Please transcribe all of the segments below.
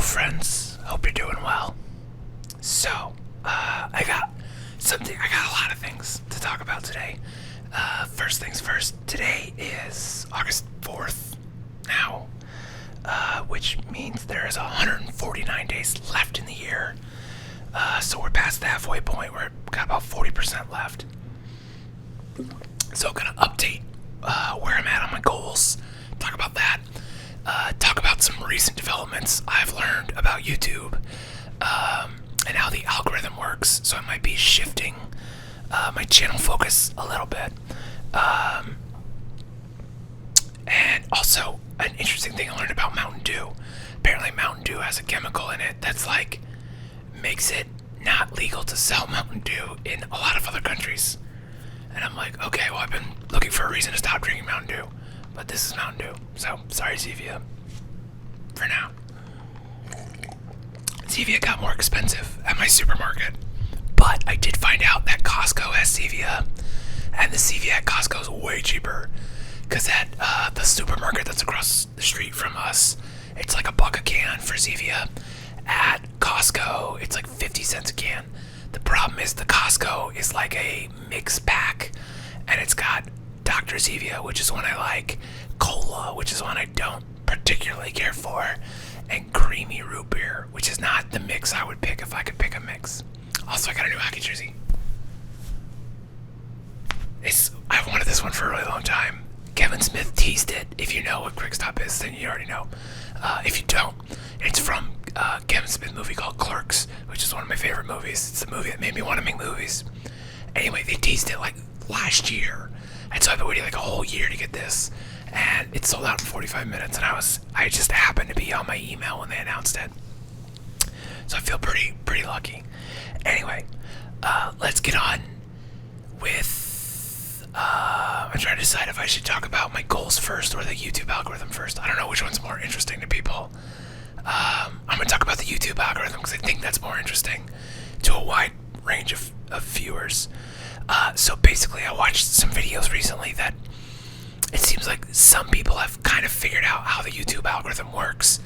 friends. Hope you're doing well. So, I got a lot of things to talk about today. First things first, today is August 4th now, which means there is 149 days left in the year. So we're past the halfway point. We're got about 40% left. So I'm going to update where I'm at on my goals, talk about that, talk about some recent developments I've learned about YouTube, and how the algorithm works. So I might be shifting my channel focus a little bit. And also, an interesting thing I learned about Mountain Dew. Apparently Mountain Dew has a chemical in it that's like, makes it not legal to sell Mountain Dew in a lot of other countries. And I'm like, okay, well, I've been looking for a reason to stop drinking Mountain Dew, but this is Mountain Dew, so sorry, Zevia, for now. Zevia got more expensive at my supermarket, but I did find out that Costco has Zevia, and the Zevia at Costco is way cheaper, because at the supermarket that's across the street from us, it's like $1 a can for Zevia. At Costco, it's like 50 cents a can. The problem is the Costco is like a mix pack, and it's got Dr. Zevia, which is one I like, Cola, which is one I don't particularly care for, and creamy root beer, which is not the mix I would pick if I could pick a mix. Also, I got a new hockey jersey. I've wanted this one for a really long time. Kevin Smith teased it. If you know what Quickstop is, then you already know. If you don't, it's from Kevin Smith movie called Clerks, which is one of my favorite movies. It's the movie that made me want to make movies. Anyway, they teased it like last year, and so I've been waiting like a whole year to get this, and it sold out in 45 minutes, and I just happened to be on my email when they announced it, so I feel pretty lucky. Anyway, let's get on with. I'm trying to decide if I should talk about my goals first or the YouTube algorithm first. I don't know which one's more interesting to people. I'm going to talk about the YouTube algorithm because I think that's more interesting to a wide range of viewers. So basically, I watched some videos recently that it seems like some people have kind of figured out how the YouTube algorithm works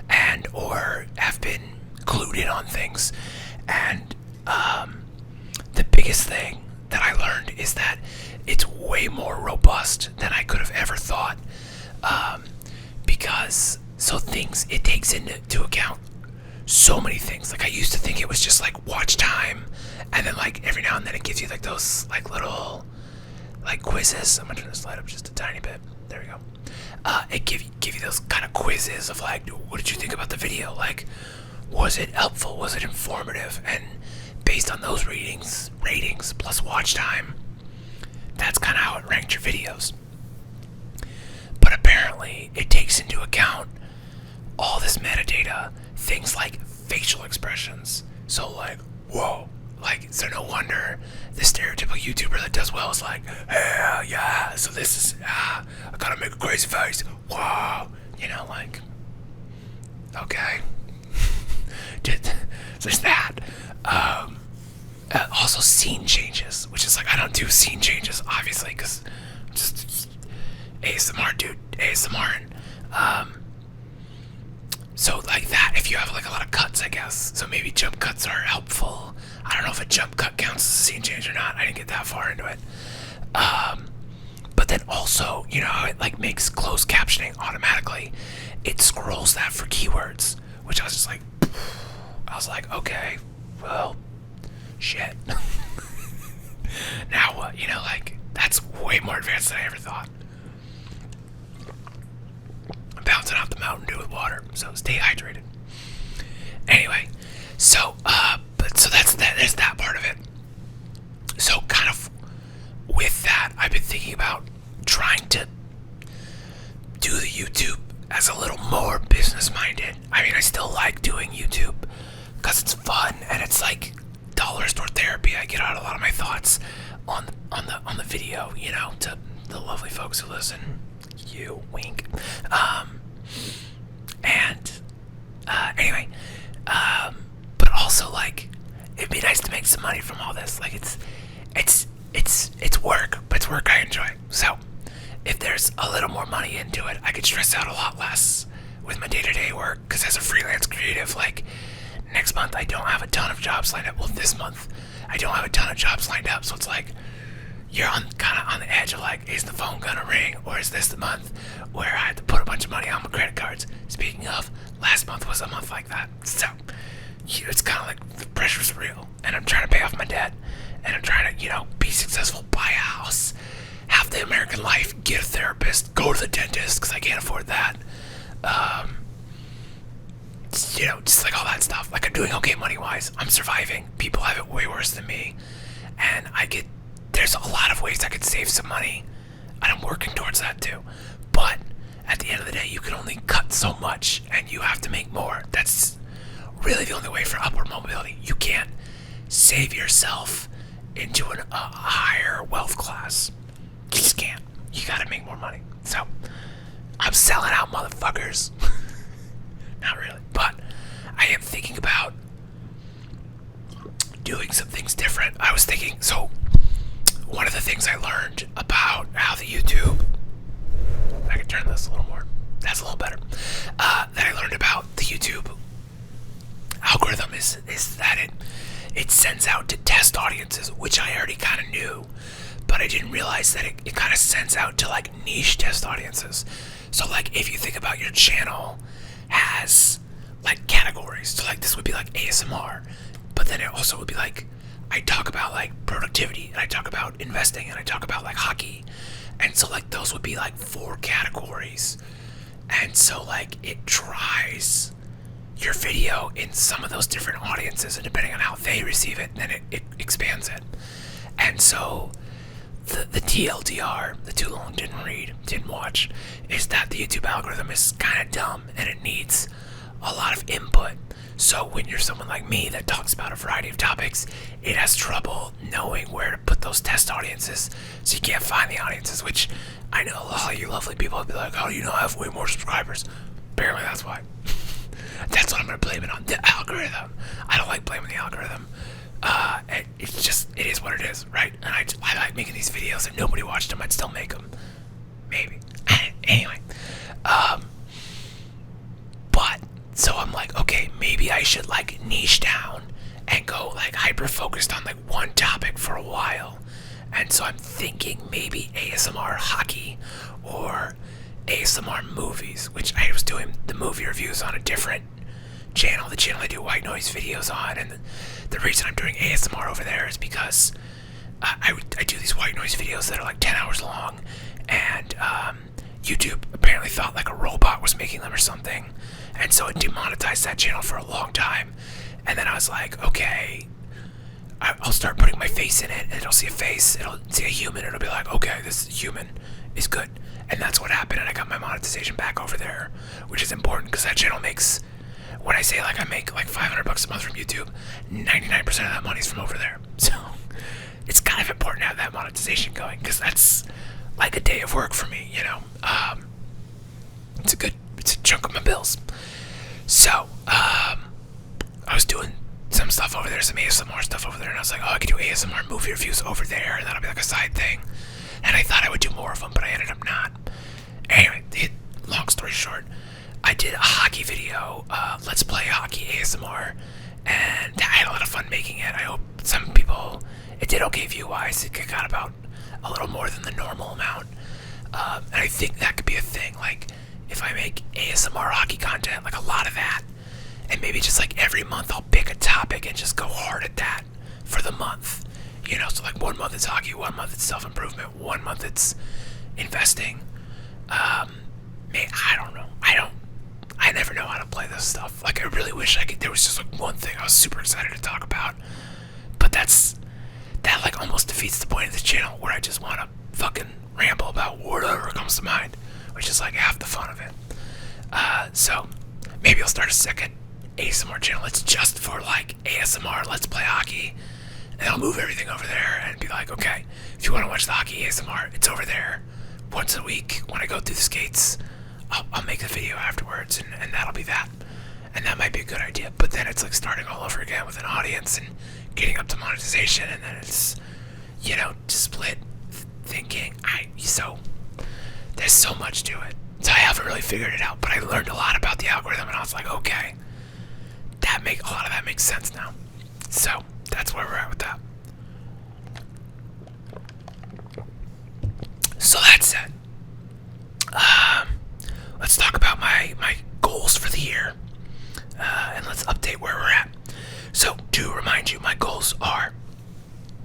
and or have been clued in on things. And the biggest thing that I learned is that it's way more robust than I could have ever thought, because it takes into account so many things. Like I used to think it was just like watch time, and then like every now and then it gives you like those like little like quizzes. I'm gonna turn this light up just a tiny bit. There we go. It give you those kind of quizzes of like, what did you think about the video? Like, was it helpful? Was it informative? And based on those ratings plus watch time, that's kind of how it ranked your videos. But apparently, it takes into account all this metadata, things like facial expressions. So like, whoa, like, so no wonder the stereotypical YouTuber that does well is like, hey, yeah, so this is, I gotta make a crazy face, wow, you know, like, okay. So there's that. Also scene changes, which is like, I don't do scene changes, obviously, because I'm just ASMR dude, ASMR. So like that, if you have like a lot of cuts, I guess, so maybe jump cuts are helpful. I don't know if a jump cut counts as a scene change or not. I didn't get that far into it. But then also, you know how it like makes closed captioning automatically. It scrolls that for keywords, which I was like, okay, well, shit. Now what? You know, like, that's way more advanced than I ever thought. I'm bouncing out the Mountain Dew with water, so stay hydrated. Anyway, so there's that part of it. So kind of with that, I've been thinking about trying to do the YouTube as a little more business-minded. I mean, I still like doing YouTube because it's fun and it's like dollar store therapy. I get out a lot of my thoughts on the video, you know, to the lovely folks who listen. You wink. Anyway, but also like it'd be nice to make some money from all this. Like it's work, but it's work I enjoy. So if there's a little more money into it, I could stress out a lot less with my day-to-day work, because as a freelance creative, like, next month I don't have a ton of jobs lined up. Well, this month I don't have a ton of jobs lined up, so it's like you're on kind of on the edge of like, is the phone gonna ring, or is this the month where I had to put a bunch of money on my credit cards? Speaking of, last month was a month like that, so it's kind of like the pressure's real, and I'm trying to pay off my debt, and I'm trying to, be successful, buy a house, have the American life, get a therapist, go to the dentist because I can't afford that. Just like all that stuff. Like, I'm doing okay money-wise. I'm surviving. People have it way worse than me. And there's a lot of ways I could save some money. And I'm working towards that too. But at the end of the day, you can only cut so much and you have to make more. That's really the only way for upward mobility. You can't save yourself into a higher wealth class. You just can't. You gotta make more money. So, I'm selling out, motherfuckers. Not really, but I am thinking about doing some things different. I was thinking, so one of the things I learned about how the YouTube, I can turn this a little more, that's a little better, that I learned about the YouTube algorithm is that it sends out to test audiences, which I already kind of knew, but I didn't realize that it kind of sends out to like niche test audiences. So like if you think about your channel has like categories, so like this would be like ASMR, but then it also would be like, I talk about like productivity, and I talk about investing, and I talk about like hockey, and so like those would be like 4 categories, and so like it tries your video in some of those different audiences, and depending on how they receive it, then it expands it. And so the TLDR, the too long didn't read, didn't watch, is that the YouTube algorithm is kind of dumb and it needs a lot of input. So when you're someone like me that talks about a variety of topics, it has trouble knowing where to put those test audiences, so you can't find the audiences, which I know a lot of you lovely people would be like, oh, I have way more subscribers. Apparently that's why. That's what I'm going to blame it on, the algorithm. I don't like blaming the algorithm. It's just, it is what it is, right? And I like making these videos. If nobody watched them, I'd still make them. Maybe. Anyway. But, so I'm like, okay, maybe I should like niche down and go like hyper focused on like one topic for a while. And so I'm thinking maybe ASMR hockey or ASMR movies, which I was doing the movie reviews on a different channel, the channel I do white noise videos on, and the reason I'm doing ASMR over there is because I do these white noise videos that are like 10 hours long, and YouTube apparently thought like a robot was making them or something, and so it demonetized that channel for a long time. And then I was like, okay, I'll start putting my face in it, and it'll see a face, it'll see a human, it'll be like, okay, this human is good. And that's what happened, and I got my monetization back over there, which is important because that channel makes, when I say like I make like $500 a month from YouTube, 99% of that money's from over there. So it's kind of important to have that monetization going, because that's like a day of work for me, it's a chunk of my bills. So I was doing some stuff over there, some ASMR stuff over there, and I was like, oh, I could do ASMR movie reviews over there, and that'll be like a side thing. And I thought I would do more of them, but I ended up not. Anyway, long story short, I did a hockey video, Let's Play Hockey ASMR, and I had a lot of fun making it. I hope some people, it did okay view-wise. It got about a little more than the normal amount. And I think that could be a thing, like, if I make ASMR hockey content, like a lot of that, and maybe just like every month I'll pick a topic and just go hard at that for the month. So like 1 month it's hockey, 1 month it's self-improvement, 1 month it's investing. I don't know. I never know how to play this stuff. Like, I really wish there was just like one thing I was super excited to talk about. But that like almost defeats the point of this channel, where I just want to fucking ramble about whatever comes to mind, which is like half the fun of it. So maybe I'll start a second ASMR channel. It's just for like ASMR, Let's Play Hockey. And I'll move everything over there and be like, okay, if you want to watch the hockey ASMR, it's over there. Once a week, when I go through the skates, I'll make a video afterwards, and that'll be that. And that might be a good idea. But then it's like starting all over again with an audience and getting up to monetization, and then it's, split thinking. So there's so much to it. So I haven't really figured it out, but I learned a lot about the algorithm, and I was like, okay, a lot of that makes sense now. So that's where we're at with that. So that's it. Let's talk about my goals for the year, and let's update where we're at. So to remind you, my goals are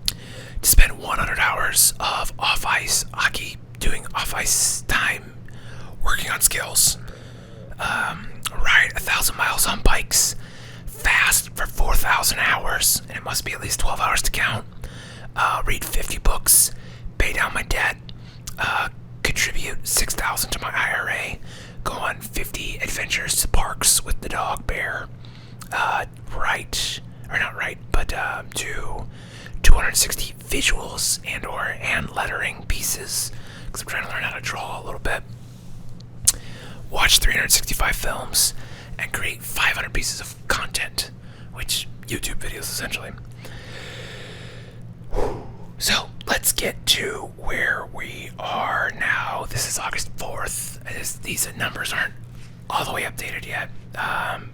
to spend 100 hours of off-ice hockey, doing off-ice time, working on skills, ride 1,000 miles on bikes, fast for 4,000 hours, and it must be at least 12 hours to count, read 50 books, pay down my debt, contribute 6,000 to my IRA, go on 50 adventures to parks with the dog bear, do 260 visuals and/or hand lettering pieces, because I'm trying to learn how to draw a little bit, watch 365 films, and create 500 pieces of content, which YouTube videos essentially. So let's get to where we are now. This is August 4th. These numbers aren't all the way updated yet,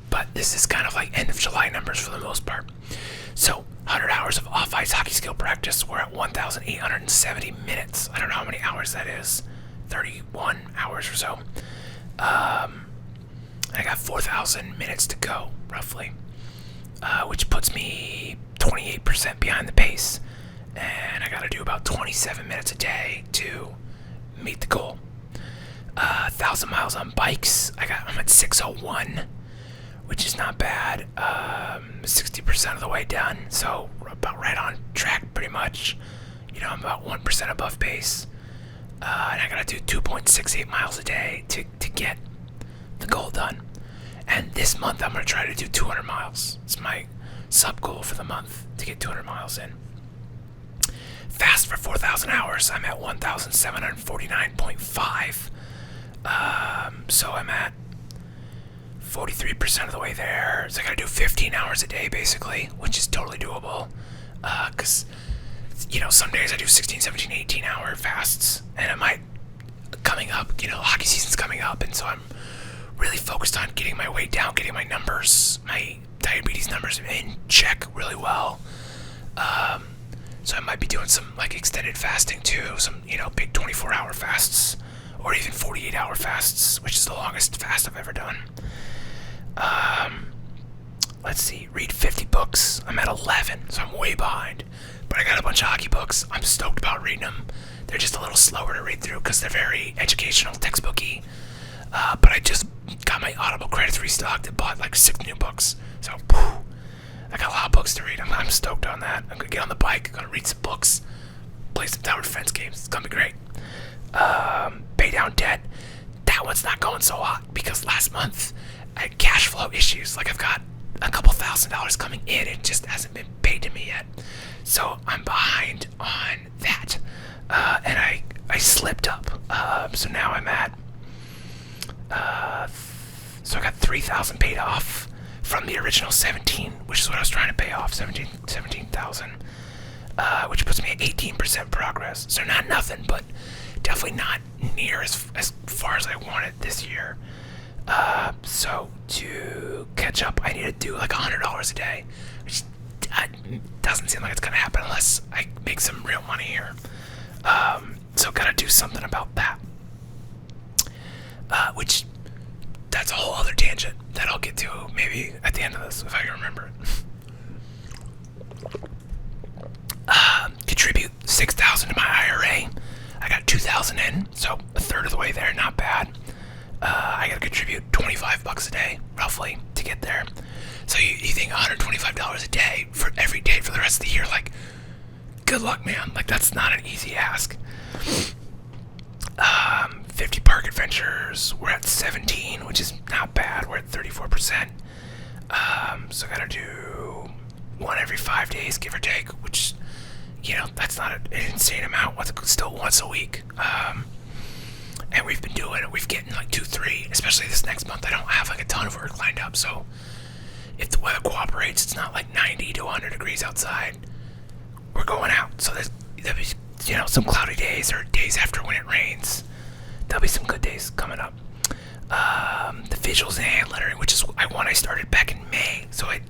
but this is kind of like end of July numbers for the most part. So 100 hours of off-ice hockey skill practice. We're at 1,870 minutes. I don't know how many hours that is. 31 hours or so. I got 4,000 minutes to go, roughly, which puts me 28% behind the pace. And I gotta do about 27 minutes a day to meet the goal. 1,000 miles on bikes. I'm at 601, which is not bad. 60% of the way done, so about right on track, pretty much. I'm about 1% above pace. And I gotta do 2.68 miles a day to get the goal done. And this month I'm gonna try to do 200 miles. It's my sub goal for the month, to get 200 miles in. Fast for 4,000 hours, I'm at 1,749.5. So I'm at 43% of the way there. So I gotta do 15 hours a day, basically, which is totally doable. Because, some days I do 16, 17, 18 hour fasts. And coming up, hockey season's coming up. And so I'm really focused on getting my weight down, getting my numbers, my diabetes numbers in check really well. So I might be doing some extended fasting too, some big 24-hour fasts, or even 48-hour fasts, which is the longest fast I've ever done. Let's see, read 50 books. I'm at 11, so I'm way behind. But I got a bunch of hockey books. I'm stoked about reading them. They're just a little slower to read through because they're very educational, textbooky. But I just got my Audible credits restocked and bought 6 new books. So, I got a lot of books to read. I'm stoked on that. I'm gonna get on the bike, gonna read some books, play some tower defense games. It's gonna be great. Pay down debt. That one's not going so hot because last month I had cash flow issues. I've got a couple $1,000s coming in. It just hasn't been paid to me yet. So I'm behind on that. And I slipped up. So now I'm at, so I got 3,000 paid off from the original 17, which is what I was trying to pay off, 17,000, which puts me at 18% progress. So not nothing, but definitely not near as far as I wanted this year. So to catch up, I need to do $100 a day, which doesn't seem like it's gonna happen unless I make some real money here. So gotta do something about that. Which that's a whole other tangent that I'll get to maybe at the end of this if I can remember it. Contribute 6,000 to my IRA. I got 2,000 in, so a third of the way there, not bad. I gotta contribute $25 a day, roughly, to get there. So you think $125 a day for every day for the rest of the year? Good luck, man. That's not an easy ask. 50 park adventures. We're at 17, which is not bad. We're at 34%. So I gotta do one every 5 days, give or take, which, that's not an insane amount. It's still once a week. And we've been doing it. We've getting 2, 3, especially this next month. I don't have a ton of work lined up, so if the weather cooperates, it's not 90 to 100 degrees outside, we're going out. So there'll be, some cloudy days or days after when it rains. There'll be some good days coming up. the visuals and hand lettering, which is one I started back in May. So I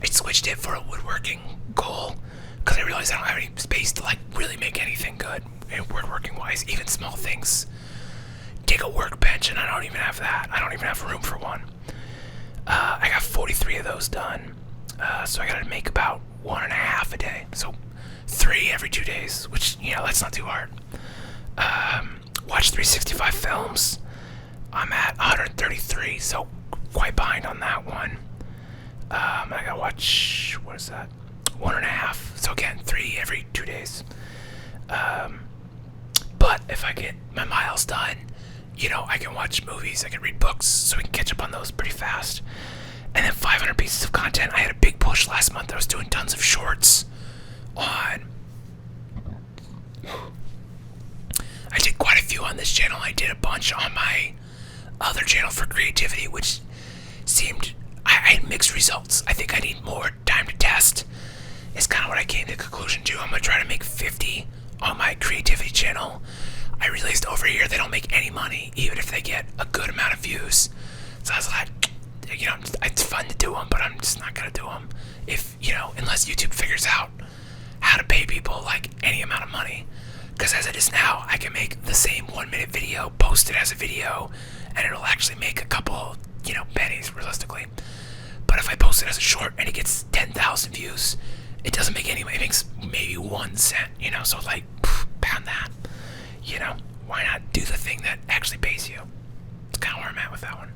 switched it for a woodworking goal because I realized I don't have any space to like really make anything good woodworking wise. Even small things. Take a workbench, and I don't even have that. I don't even have room for one. I got 43 of those done. So I gotta make about 1.5 a day. So 3 every 2 days, which, that's not too hard. Watch 365 films. I'm at 133, so quite behind on that one. I gotta watch, what is that? 1.5. So again, 3 every 2 days. But if I get my miles done, I can watch movies, I can read books, so we can catch up on those pretty fast. And then 500 pieces of content. I had a big push last month. I was doing tons of shorts on. I did quite a few on this channel. I did a bunch on my other channel for creativity, which seemed, I had mixed results. I think I need more time to test. It's kind of what I came to the conclusion to. I'm going to try to make 50 on my creativity channel. I realized over here they don't make any money, even if they get a good amount of views. So I was like, it's fun to do them, but I'm just not going to do them. If, unless YouTube figures out how to pay people like any amount of money. Because as it is now, I can make the same 1-minute video, post it as a video, and it'll actually make a couple, pennies realistically. But if I post it as a short and it gets 10,000 views, it doesn't make any money. It makes maybe 1 cent, so like, pound that. Why not do the thing that actually pays you? It's kind of where I'm at with that one.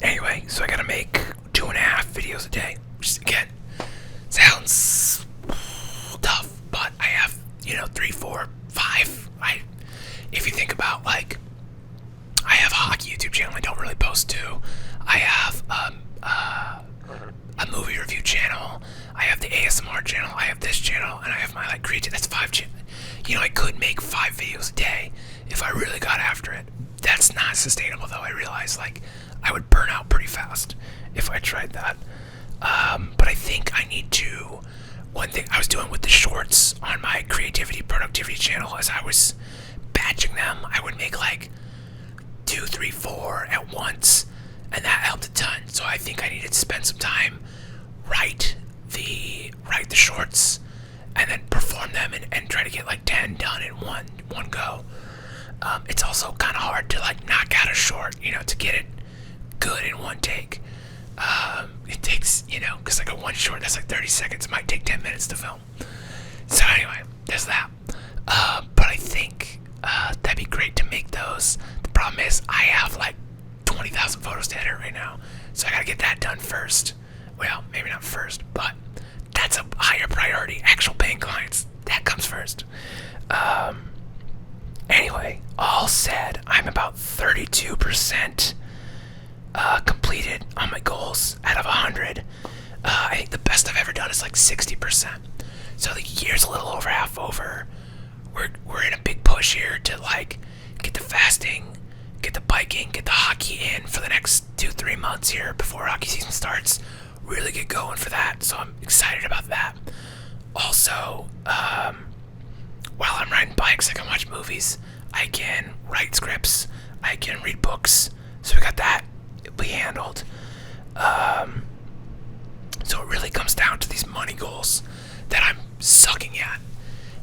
Anyway, so I gotta make 2.5 videos a day, which again sounds tough, but I have 3, 4, 5. If you think about like, I have a hockey YouTube channel I don't really post to. I have a movie review channel. I have the ASMR channel. I have this channel, and I have my like creative. That's 5 channels. I could make 5 videos a day if I really got after it. That's not sustainable, though. I realize like I would burn out pretty fast if I tried that. But I think I need to. One thing I was doing with the shorts on my creativity productivity channel is I was batching them. I would make like 2, 3, 4 at once, and that helped a ton. So I think I needed to spend some time write the shorts and then perform them and try to get like 10 done in one go. It's also kind of hard to like knock out a short, to get it good in one take. It takes, because like a one short that's like 30 seconds, it might take 10 minutes to film. So anyway, there's that. But I think that'd be great to make those. The problem is I have like 20,000 photos to edit right now, so I gotta get that done first. Well, maybe not first, but that's a higher priority. Actual paying clients, that comes first. Anyway, all said, I'm about 32% completed on my goals out of 100. I think the best I've ever done is like 60%. So the year's a little over half over. We're in a big push here to like get the fasting, get the biking, get the hockey in for the next 2-3 months here before hockey season starts. Really get going for that, so I'm excited about that. Also, while I'm riding bikes, I can watch movies, I can write scripts, I can read books, so we got that. It'll be handled. So it really comes down to these money goals that I'm sucking at.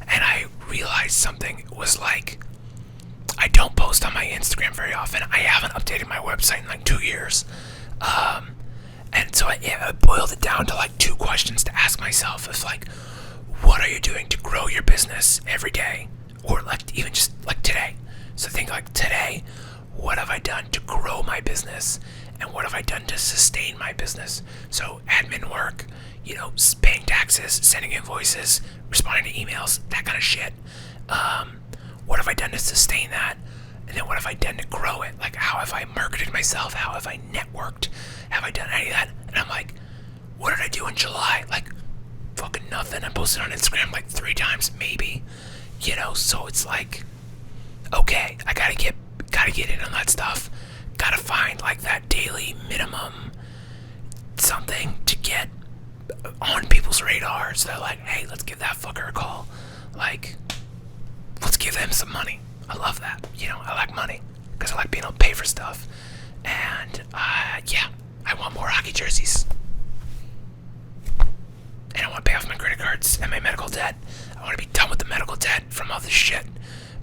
And I realized something was like, I don't post on my Instagram very often. I haven't updated my website in like 2 years. And so I boiled it down to like 2 questions to ask myself. It's like, what are you doing to grow your business every day? Or like even just like today. So think like today, what have I done to grow my business? And what have I done to sustain my business? So admin work, paying taxes, sending invoices, responding to emails, that kind of shit. What have I done to sustain that? And then what have I done to grow it? Like, how have I marketed myself? How have I networked? Have I done any of that? And I'm like, what did I do in July? Like, fucking nothing. I posted on Instagram like 3 times, maybe. So it's like, okay, I gotta get in on that stuff. Gotta find like that daily minimum something to get on people's radars. They're like, hey, let's give that fucker a call. Like, let's give them some money. I love that. I like money because I like being able to pay for stuff. And yeah, I want more hockey jerseys. And I want to pay off my credit cards and my medical debt. I want to be done with the medical debt from all this shit.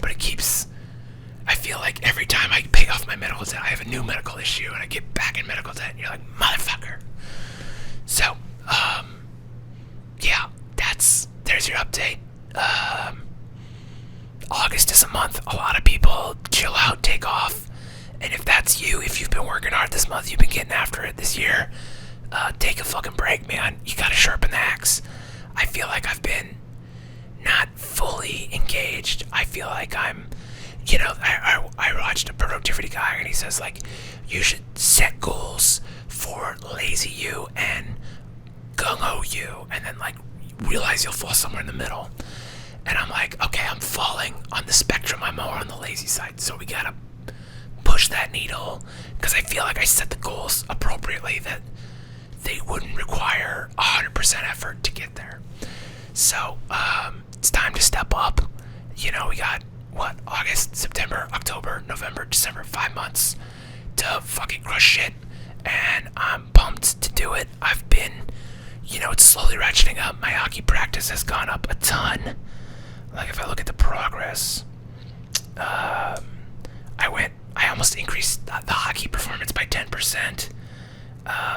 But I feel like every time I pay off my medical debt, I have a new medical issue and I get back in medical debt. And you're like, motherfucker. So, yeah, there's your update. August is a month. A lot of people chill out, take off. And if that's you, if you've been working hard this month, you've been getting after it this year, take a fucking break, man. You gotta sharpen the axe. I feel like I've been not fully engaged. I feel like I'm, I watched a productivity guy and he says, like, you should set goals for lazy you and gung-ho you, and then, like, realize you'll fall somewhere in the middle. And I'm like, okay, I'm falling on the spectrum. I'm more on the lazy side, so we gotta push that needle, because I feel like I set the goals appropriately, that they wouldn't require 100% effort to get there. So it's time to step up. We got August, September, October, November, December, 5 months to fucking crush shit, and I'm pumped to do it. I've been, it's slowly ratcheting up. My hockey practice has gone up a ton. Like, if I look at the progress, I almost increased the hockey performance by 10%.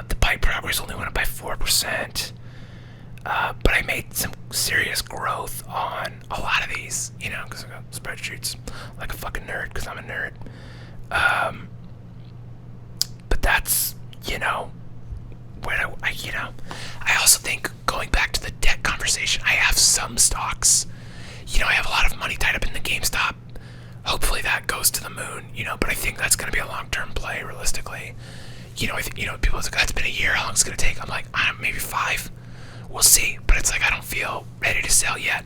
The bike progress only went up by 4%. But I made some serious growth on a lot of these, because I got spreadsheets like a fucking nerd, because I'm a nerd. But that's, I also think, going back to the debt conversation, I have some stocks. I have a lot of money tied up in the GameStop. Hopefully that goes to the moon, but I think that's going to be a long-term play, realistically. I think, people are like, it's been a year, how long is it going to take? I'm like, maybe 5. We'll see. But it's like, I don't feel ready to sell yet.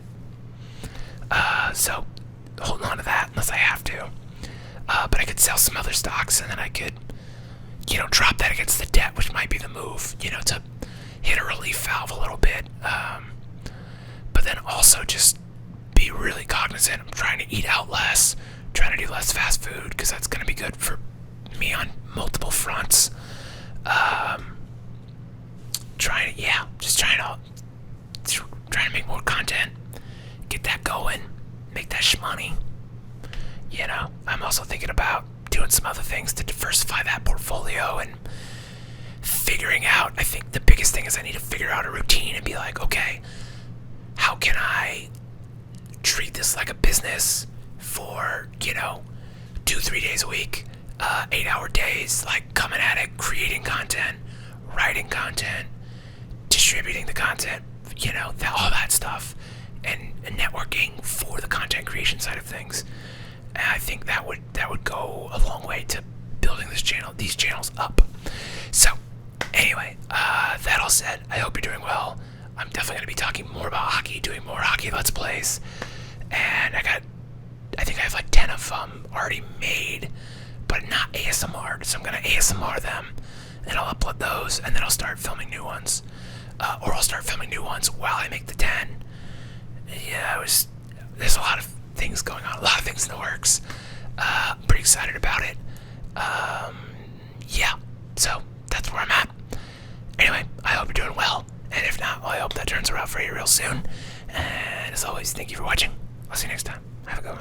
So, holding on to that unless I have to. But I could sell some other stocks, and then I could, drop that against the debt, which might be the move, to hit a relief valve a little bit. But then also just be really cognizant. I'm trying to eat out less, trying to do less fast food, because that's going to be good for me on multiple fronts. Trying to make more content, get that going, make that shmoney. I'm also thinking about doing some other things to diversify that portfolio and figuring out. I think the biggest thing is I need to figure out a routine and be like, okay, how can I treat this like a business for 2-3 days a week, 8-hour days, like coming at it, creating content, writing content, distributing the content, all that stuff, and networking for the content creation side of things. And I think that would go a long way to building these channels up. So anyway, that all said, I hope you're doing well. I'm definitely going to be talking more about hockey, doing more hockey Let's Plays, and I think I have like 10 of them already made, but not ASMR, so I'm going to ASMR them, and I'll upload those, and then I'll start filming new ones. Or I'll start filming new ones while I make the 10. Yeah, there's a lot of things going on, a lot of things in the works. I'm pretty excited about it. Yeah, so that's where I'm at. Anyway, I hope you're doing well, and if not, well, I hope that turns around for you real soon. And as always, thank you for watching. I'll see you next time. Have a good one.